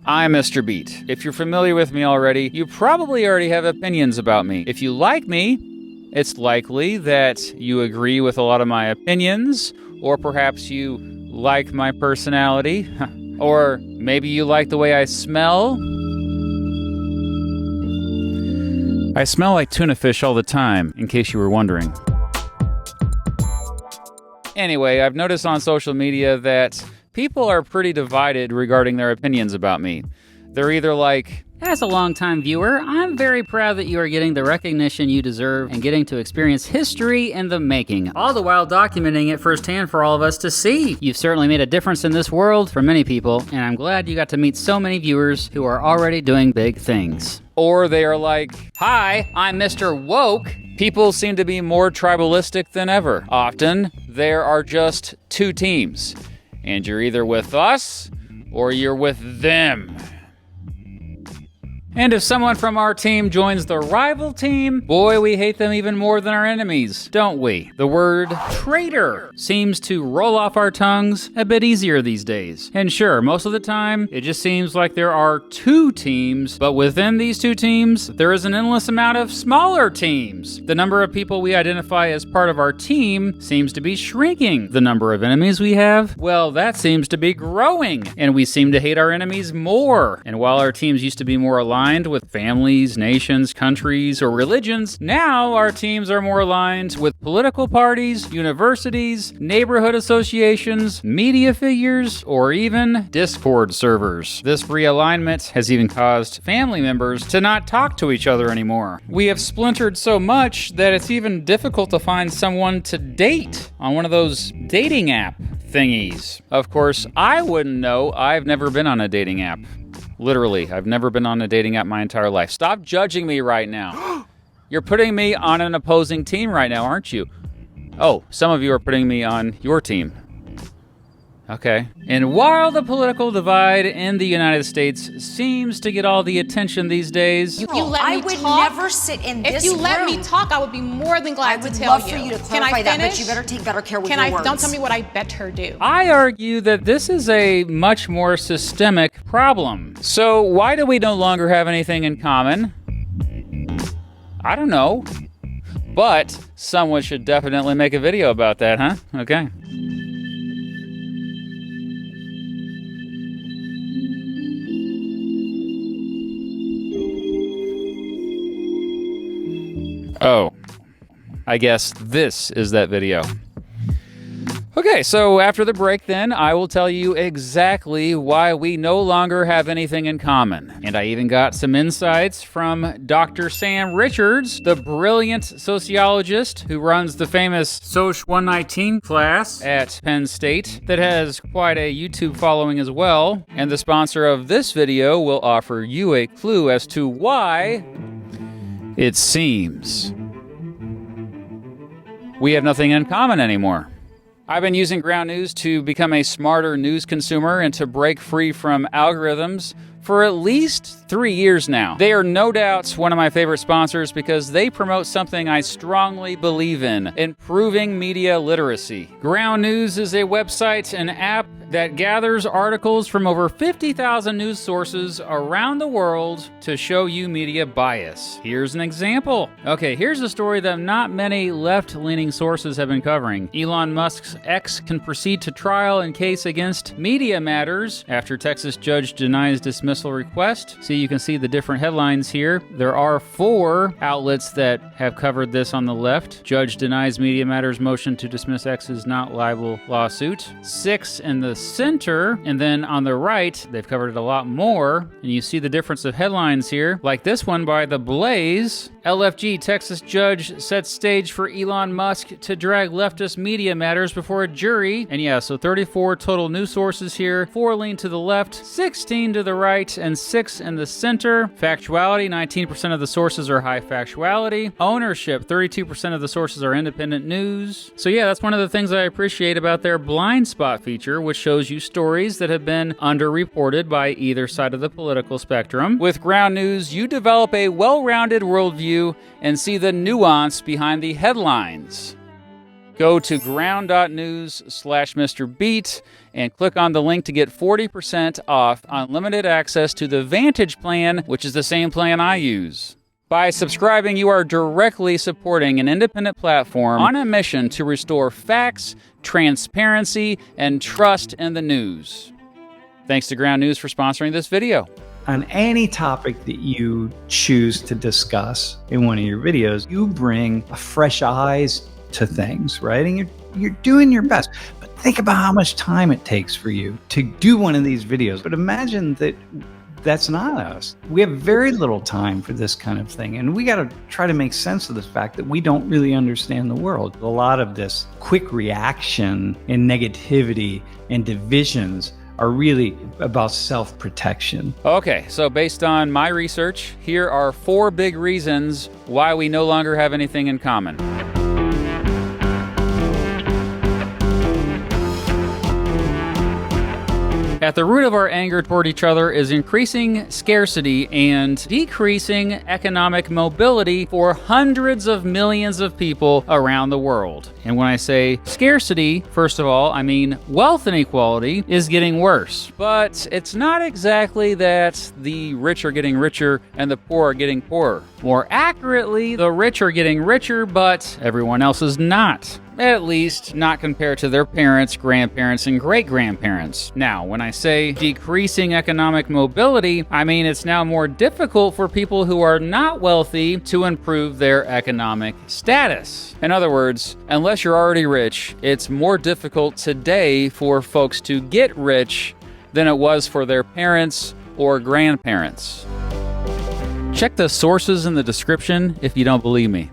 I'm Mr. Beat. If you're familiar with me already, you probably already have opinions about me. If you like me, it's likely that you agree with a lot of my opinions, or perhaps you like my personality, or maybe you like the way I smell. I smell like tuna fish all the time, in case you were wondering. Anyway, I've noticed on social media that people are pretty divided regarding their opinions about me. They're either like, as a longtime viewer, I'm very proud that you are getting the recognition you deserve and getting to experience history in the making, all the while documenting it firsthand for all of us to see. You've certainly made a difference in this world for many people, and I'm glad you got to meet so many viewers who are already doing big things. Or they are like, hi, I'm Mr. Woke. People seem to be more tribalistic than ever. Often, there are just two teams, and you're either with us or you're with them. And if someone from our team joins the rival team, boy, we hate them even more than our enemies, don't we? The word traitor seems to roll off our tongues a bit easier these days. And sure, most of the time, it just seems like there are two teams, but within these two teams, there is an endless amount of smaller teams. The number of people we identify as part of our team seems to be shrinking. The number of enemies we have, well, that seems to be growing. And we seem to hate our enemies more. And while our teams used to be more aligned with families, nations, countries, or religions, now our teams are more aligned with political parties, universities, neighborhood associations, media figures, or even Discord servers. This realignment has even caused family members to not talk to each other anymore. We have splintered so much that it's even difficult to find someone to date on one of those dating app thingies. Of course, I wouldn't know. I've never been on a dating app. Literally, I've never been on a dating app my entire life. Stop judging me right now. You're putting me on an opposing team right now, aren't you? Oh, some of you are putting me on your team. Okay. And while the political divide in the United States seems to get all the attention these days, If you let me I would talk, never sit in this If you let me room. talk, I would be more than glad to tell I would love for you to Can I clarify that, finish? but you better take better care with Can your I? words. Don't tell me what I better do. I argue that this is a much more systemic problem. So why do we no longer have anything in common? I don't know. But someone should definitely make a video about that, huh? Okay. Oh, I guess this is that video. Okay, so after the break then, I will tell you exactly why we no longer have anything in common. And I even got some insights from Dr. Sam Richards, the brilliant sociologist who runs the famous Soc 119 class at Penn State that has quite a YouTube following as well. And the sponsor of this video will offer you a clue as to why it seems we have nothing in common anymore. I've been using Ground News to become a smarter news consumer and to break free from algorithms for at least 3 years now. They are no doubt one of my favorite sponsors because they promote something I strongly believe in: improving media literacy. Ground News is a website and app that gathers articles from over 50,000 news sources around the world to show you media bias. Here's an example. Okay, here's a story that not many left-leaning sources have been covering. Elon Musk's X can proceed to trial in case against Media Matters after Texas judge denies dismissal request. See, you can see the different headlines here. There are 4 outlets that have covered this on the left. Judge denies Media Matters motion to dismiss X's not liable lawsuit. 6 in the center, and then on the right, they've covered it a lot more, and you see the difference of headlines here, like this one by The Blaze. LFG, Texas judge sets stage for Elon Musk to drag leftist Media Matters before a jury. And yeah, so 34 total news sources here, 4 lean to the left, 16 to the right, and 6 in the center. Factuality, 19% of the sources are high factuality. Ownership, 32% of the sources are independent news. So yeah, that's one of the things I appreciate about their blind spot feature, which shows you stories that have been underreported by either side of the political spectrum. With Ground News, you develop a well-rounded worldview and see the nuance behind the headlines. Go to ground.news/MrBeat and click on the link to get 40% off unlimited access to the Vantage plan, which is the same plan I use. By subscribing, you are directly supporting an independent platform on a mission to restore facts, transparency, and trust in the news. Thanks to Ground News for sponsoring this video. On any topic that you choose to discuss in one of your videos, you bring fresh eyes to things, right? And you're doing your best. But think about how much time it takes for you to do one of these videos. But imagine that that's not us. We have very little time for this kind of thing. And we got to try to make sense of the fact that we don't really understand the world. A lot of this quick reaction and negativity and divisions are really about self-protection. Okay, so based on my research, here are 4 big reasons why we no longer have anything in common. At the root of our anger toward each other is increasing scarcity and decreasing economic mobility for hundreds of millions of people around the world. And when I say scarcity, first of all, I mean wealth inequality is getting worse. But it's not exactly that the rich are getting richer and the poor are getting poorer. More accurately, the rich are getting richer, but everyone else is not. At least, not compared to their parents, grandparents, and great-grandparents. Now, when I say decreasing economic mobility, I mean it's now more difficult for people who are not wealthy to improve their economic status. In other words, unless you're already rich, it's more difficult today for folks to get rich than it was for their parents or grandparents. Check the sources in the description if you don't believe me.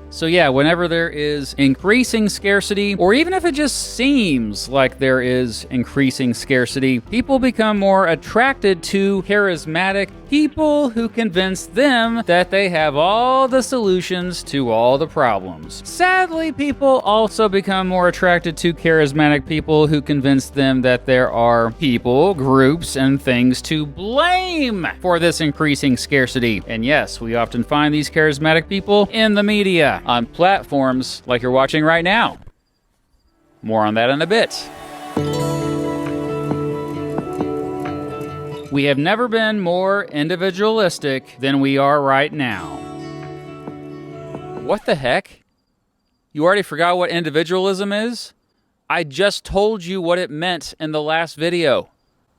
So yeah, whenever there is increasing scarcity, or even if it just seems like there is increasing scarcity, people become more attracted to charismatic people who convince them that they have all the solutions to all the problems. Sadly, people also become more attracted to charismatic people who convince them that there are people, groups, and things to blame for this increasing scarcity. And yes, we often find these charismatic people in the media, on platforms like you're watching right now. More on that in a bit. We have never been more individualistic than we are right now. What the heck? You already forgot what individualism is? I just told you what it meant in the last video.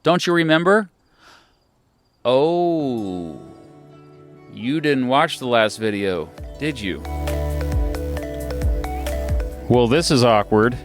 Don't you remember? Oh, you didn't watch the last video, did you? Well, this is awkward.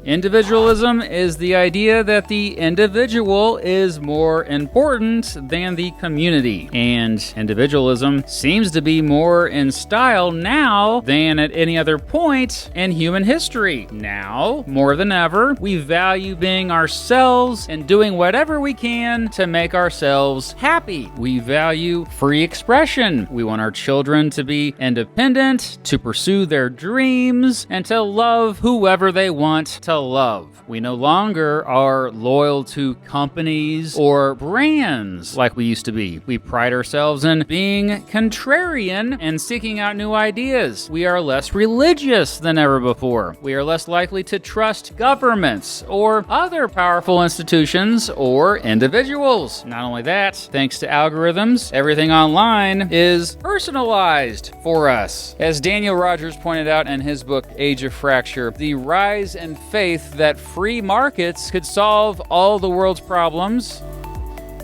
Individualism is the idea that the individual is more important than the community. And individualism seems to be more in style now than at any other point in human history. Now, more than ever, we value being ourselves and doing whatever we can to make ourselves happy. We value free expression. We want our children to be independent, to pursue their dreams, and to love whoever they want to love. We no longer are loyal to companies or brands like we used to be. We pride ourselves in being contrarian and seeking out new ideas. We are less religious than ever before. We are less likely to trust governments or other powerful institutions or individuals. Not only that, thanks to algorithms, everything online is personalized for us. As Daniel Rodgers pointed out in his book, Age of Fracture, the rise and faith that free markets could solve all the world's problems,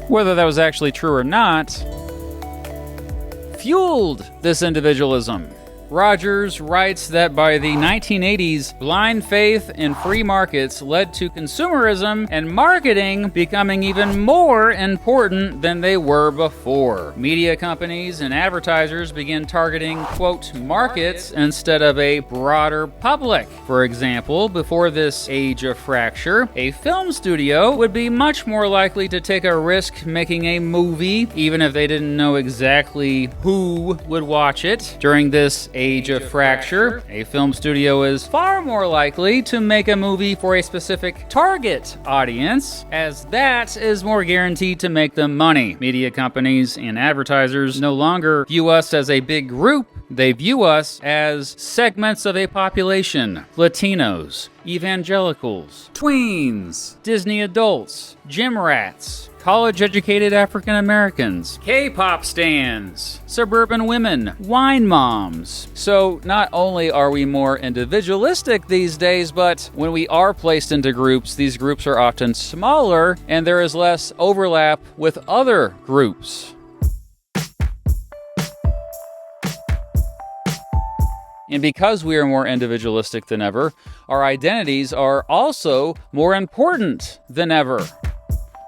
whether that was actually true or not, fueled this individualism. Rodgers writes that by the 1980s, blind faith in free markets led to consumerism and marketing becoming even more important than they were before. Media companies and advertisers began targeting, quote, markets instead of a broader public. For example, before this age of fracture, a film studio would be much more likely to take a risk making a movie, even if they didn't know exactly who would watch it. During this age of fracture, a film studio is far more likely to make a movie for a specific target audience, as that is more guaranteed to make them money. Media companies and advertisers no longer view us as a big group, They view us as segments of a population: Latinos, evangelicals, tweens, Disney adults, gym rats, college-educated African Americans, K-pop stans, suburban women, wine moms. So not only are we more individualistic these days, but when we are placed into groups, these groups are often smaller and there is less overlap with other groups. And because we are more individualistic than ever, our identities are also more important than ever.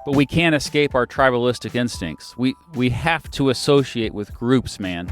But we can't escape our tribalistic instincts. We have to associate with groups, man.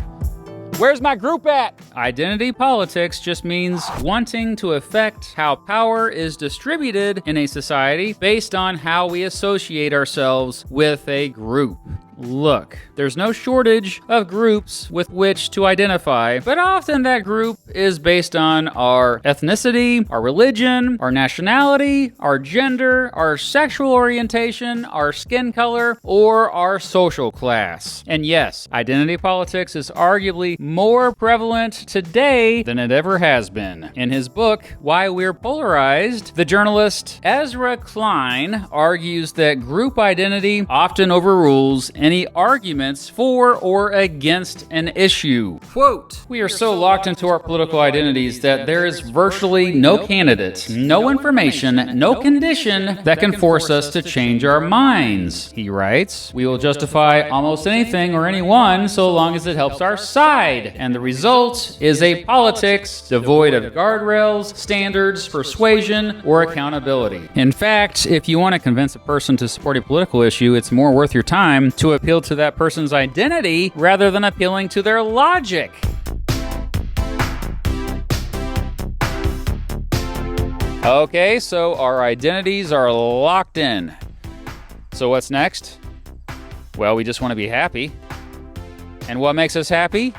Where's my group at? Identity politics just means wanting to affect how power is distributed in a society based on how we associate ourselves with a group. Look, there's no shortage of groups with which to identify, but often that group is based on our ethnicity, our religion, our nationality, our gender, our sexual orientation, our skin color, or our social class. And yes, identity politics is arguably more prevalent today than it ever has been. In his book, Why We're Polarized, the journalist Ezra Klein argues that group identity often overrules any arguments for or against an issue. Quote, "We are so locked into our political identities that there is virtually no candidate, no information, no condition that can force us to change our minds," he writes. "We will justify almost anything or anyone so long as it helps our side, and the result is a politics devoid of guardrails, standards, persuasion, or accountability." In fact, if you want to convince a person to support a political issue, it's more worth your time to appeal to that person's identity rather than appealing to their logic. Okay, so our identities are locked in. So what's next? Well, we just want to be happy. And what makes us happy?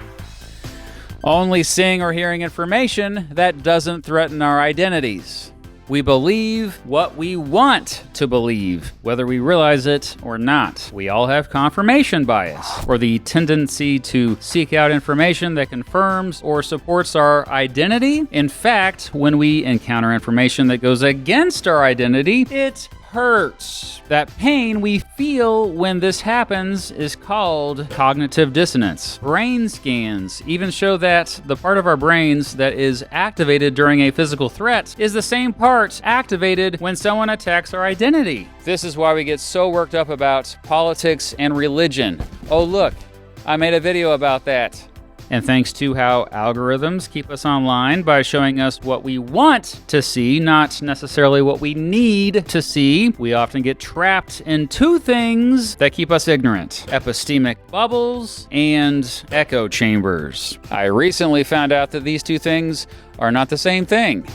Only seeing or hearing information that doesn't threaten our identities. We believe what we want to believe, whether we realize it or not. We all have confirmation bias, or the tendency to seek out information that confirms or supports our identity. In fact, when we encounter information that goes against our identity, it hurts. That pain we feel when this happens is called cognitive dissonance. Brain scans even show that the part of our brains that is activated during a physical threat is the same part activated when someone attacks our identity. This is why we get so worked up about politics and religion. Oh look, I made a video about that. And thanks to how algorithms keep us online by showing us what we want to see, not necessarily what we need to see, we often get trapped in two things that keep us ignorant: epistemic bubbles and echo chambers. I recently found out that these two things are not the same thing.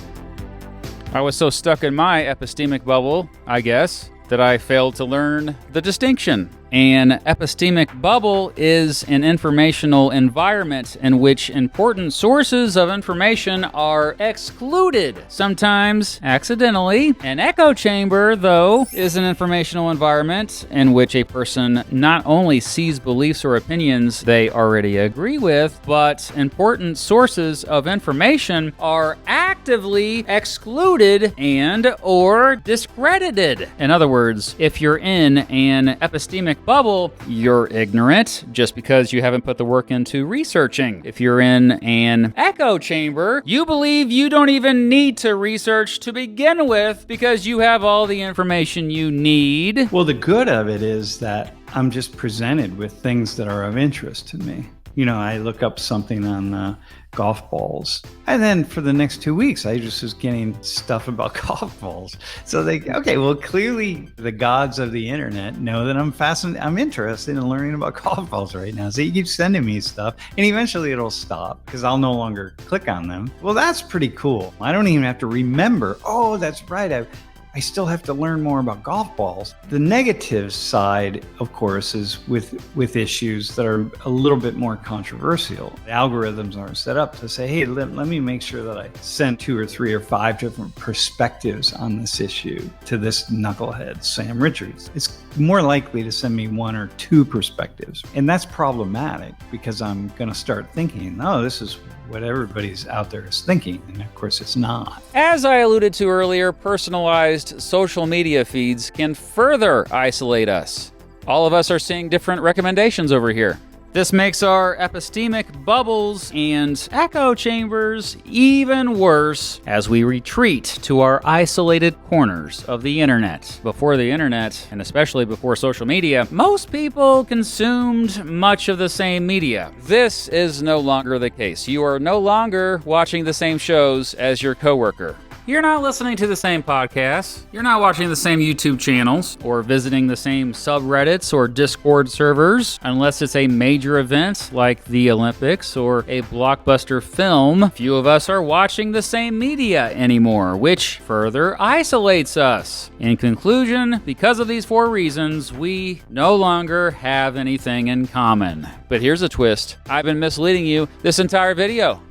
I was so stuck in my epistemic bubble, I guess, that I failed to learn the distinction. An epistemic bubble is an informational environment in which important sources of information are excluded, sometimes accidentally. An echo chamber, though, is an informational environment in which a person not only sees beliefs or opinions they already agree with, but important sources of information are actively excluded and or discredited. In other words, if you're in an epistemic bubble, you're ignorant just because you haven't put the work into researching. If you're in an echo chamber, you believe you don't even need to research to begin with because you have all the information you need. Well, the good of it is that I'm just presented with things that are of interest to me. You know, I look up something on golf balls, and then for the next 2 weeks, I just was getting stuff about golf balls. So okay, well, clearly the gods of the internet know that I'm interested in learning about golf balls right now. So you keep sending me stuff, and eventually it'll stop because I'll no longer click on them. Well, that's pretty cool. I don't even have to remember. Oh, that's right. I I still have to learn more about golf balls. The negative side, of course, is with issues that are a little bit more controversial. The algorithms aren't set up to say, hey, let me make sure that I send 2 or 3 or 5 different perspectives on this issue to this knucklehead, Sam Richards. It's more likely to send me 1 or 2 perspectives. And that's problematic because I'm going to start thinking, oh, this is what everybody's out there is thinking. And of course, it's not. As I alluded to earlier, personalized social media feeds can further isolate us. All of us are seeing different recommendations over here. This makes our epistemic bubbles and echo chambers even worse as we retreat to our isolated corners of the internet. Before the internet, and especially before social media, most people consumed much of the same media. This is no longer the case. You are no longer watching the same shows as your coworker. You're not listening to the same podcasts, you're not watching the same YouTube channels, or visiting the same subreddits or Discord servers, unless it's a major event like the Olympics or a blockbuster film. Few of us are watching the same media anymore, which further isolates us. In conclusion, because of these 4 reasons, we no longer have anything in common. But here's a twist. I've been misleading you this entire video.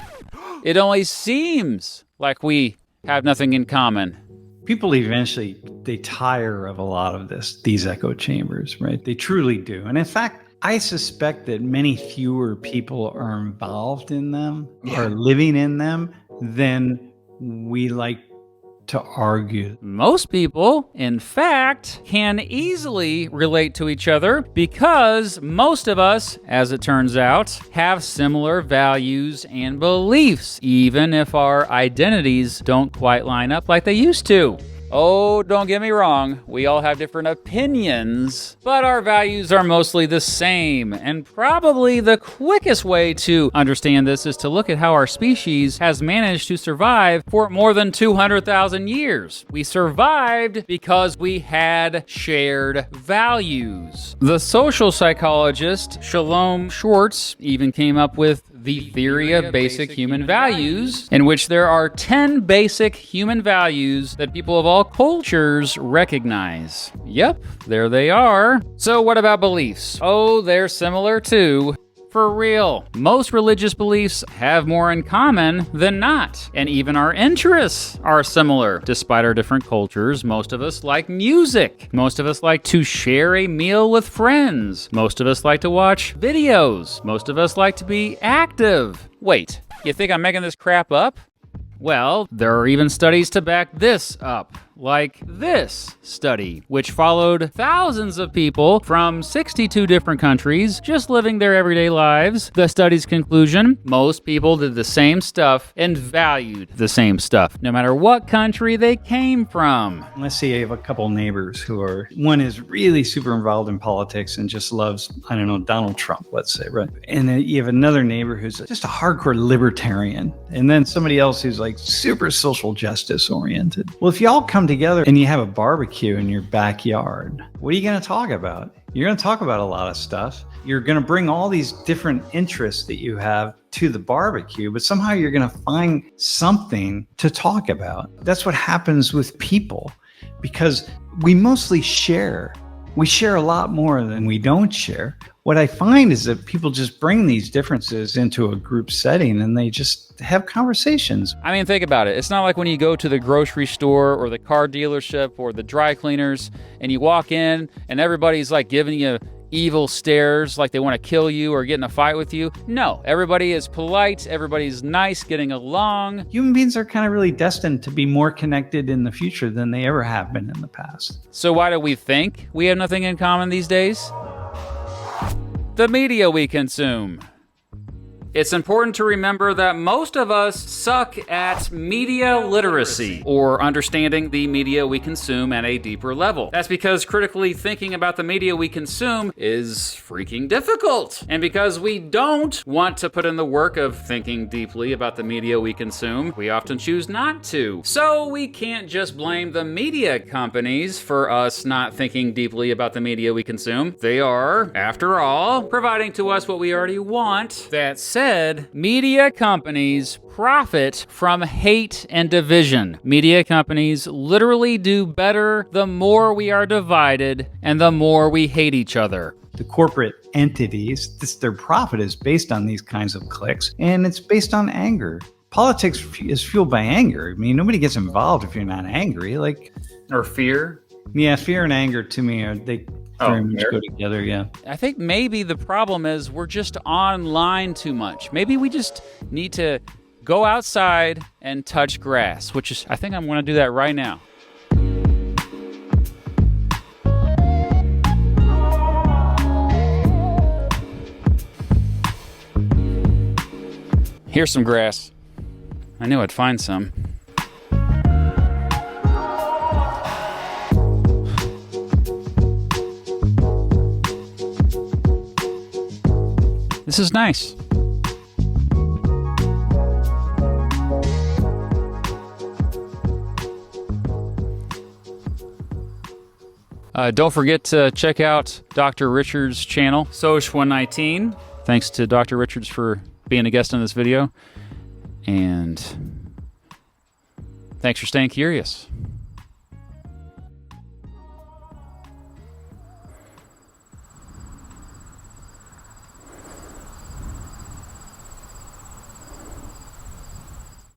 It only seems like we have nothing in common. People eventually, they tire of a lot of these echo chambers, right? They truly do. And in fact, I suspect that many fewer people are involved in them, are living in them, than we like to argue. Most people, in fact, can easily relate to each other because most of us, as it turns out, have similar values and beliefs, even if our identities don't quite line up like they used to. Oh, don't get me wrong, we all have different opinions, but our values are mostly the same. And probably the quickest way to understand this is to look at how our species has managed to survive for more than 200,000 years. We survived because we had shared values. The social psychologist Shalom Schwartz even came up with the theory of basic human values, in which there are 10 basic human values that people of all cultures recognize. Yep, there they are. So what about beliefs? Oh, they're similar too. For real, most religious beliefs have more in common than not, and even our interests are similar. Despite our different cultures, most of us like music. Most of us like to share a meal with friends. Most of us like to watch videos. Most of us like to be active. Wait, you think I'm making this crap up? Well, there are even studies to back this up, like this study, which followed thousands of people from 62 different countries just living their everyday lives. The study's conclusion: most people did the same stuff and valued the same stuff, no matter what country they came from. Let's say you have a couple neighbors one is really super involved in politics and just loves, I don't know, Donald Trump, let's say, right? And then you have another neighbor who's just a hardcore libertarian, and then somebody else who's like super social justice oriented. Well, if y'all come together and you have a barbecue in your backyard, what are you going to talk about? You're going to talk about a lot of stuff. You're going to bring all these different interests that you have to the barbecue, but somehow you're going to find something to talk about. That's what happens with people, because we mostly share. We share a lot more than we don't share. What I find is that people just bring these differences into a group setting and they just have conversations. I mean, think about it. It's not like when you go to the grocery store or the car dealership or the dry cleaners and you walk in and everybody's like giving you evil stares like they want to kill you or get in a fight with you. No, everybody is polite, everybody's nice, getting along. Human beings are kind of really destined to be more connected in the future than they ever have been in the past. So why do we think we have nothing in common these days? The media we consume. It's important to remember that most of us suck at media literacy, or understanding the media we consume at a deeper level. That's because critically thinking about the media we consume is freaking difficult. And because we don't want to put in the work of thinking deeply about the media we consume, we often choose not to. So we can't just blame the media companies for us not thinking deeply about the media we consume. They are, after all, providing to us what we already want. That said, Instead, media companies profit from hate and division. Media companies literally do better the more we are divided and the more we hate each other. The corporate entities, their profit is based on these kinds of clicks, and it's based on anger. Politics is fueled by anger. I mean, nobody gets involved if you're not angry. Or fear. Yeah, fear and anger to me they very much go together, yeah. I think maybe the problem is we're just online too much. Maybe we just need to go outside and touch grass, which is, I think I'm going to do that right now. Here's some grass. I knew I'd find some. This is nice. Don't forget to check out Dr. Richards' channel, Social-Ecological. Thanks to Dr. Richards for being a guest on this video. And thanks for staying curious.